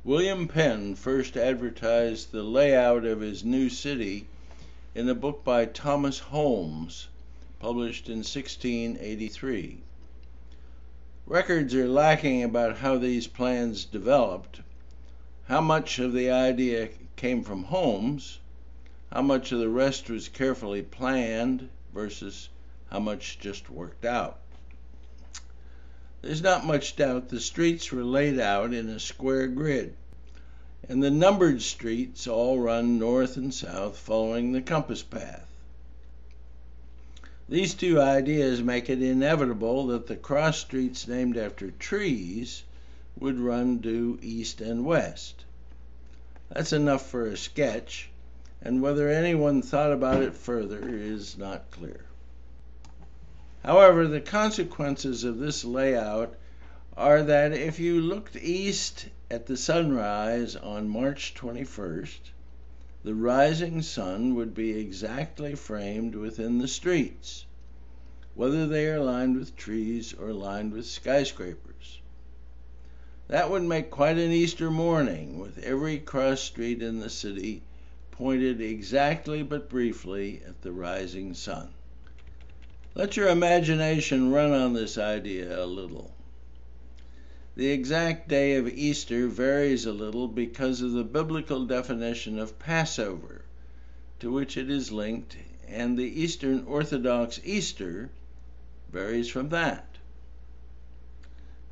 William Penn first advertised the layout of his new city in a book by Thomas Holmes, published in 1683. Records are lacking about how these plans developed, how much of the idea came from Holmes, how much of the rest was carefully planned versus how much just worked out. There's not much doubt the streets were laid out in a square grid, and the numbered streets all run north and south following the compass path. These two ideas make it inevitable that the cross streets named after trees would run due east and west. That's enough for a sketch, and whether anyone thought about it further is not clear. However, the consequences of this layout are that if you looked east at the sunrise on March 21st, the rising sun would be exactly framed within the streets, whether they are lined with trees or lined with skyscrapers. That would make quite an Easter morning, with every cross street in the city pointed exactly but briefly at the rising sun. Let your imagination run on this idea a little. The exact day of Easter varies a little because of the biblical definition of Passover, to which it is linked, and the Eastern Orthodox Easter varies from that.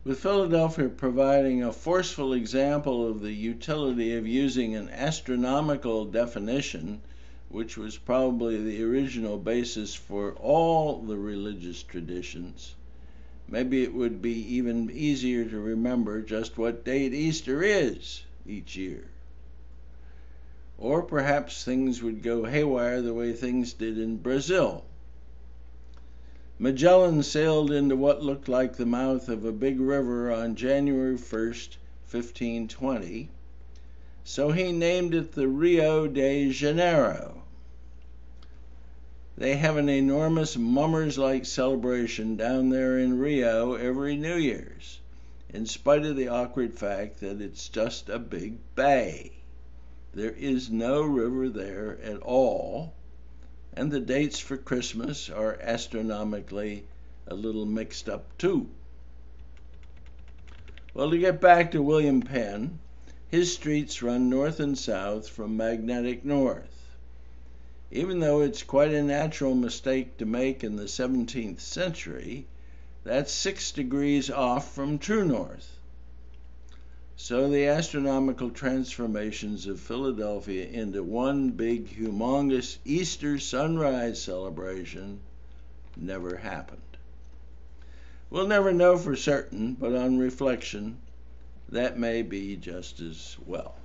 With Philadelphia providing a forceful example of the utility of using an astronomical definition, which was probably the original basis for all the religious traditions, maybe it would be even easier to remember just what date Easter is each year. Or perhaps things would go haywire the way things did in Brazil. Magellan sailed into what looked like the mouth of a big river on January 1st, 1520, so he named it the Rio de Janeiro. They have an enormous mummers-like celebration down there in Rio every New Year's, in spite of the awkward fact that it's just a big bay. There is no river there at all, and the dates for Christmas are astronomically a little mixed up too. Well, to get back to William Penn, his streets run north and south from magnetic north. Even though it's quite a natural mistake to make in the 17th century, that's 6 degrees off from true north. So the astronomical transformations of Philadelphia into one big, humongous Easter sunrise celebration never happened. We'll never know for certain, but on reflection, that may be just as well.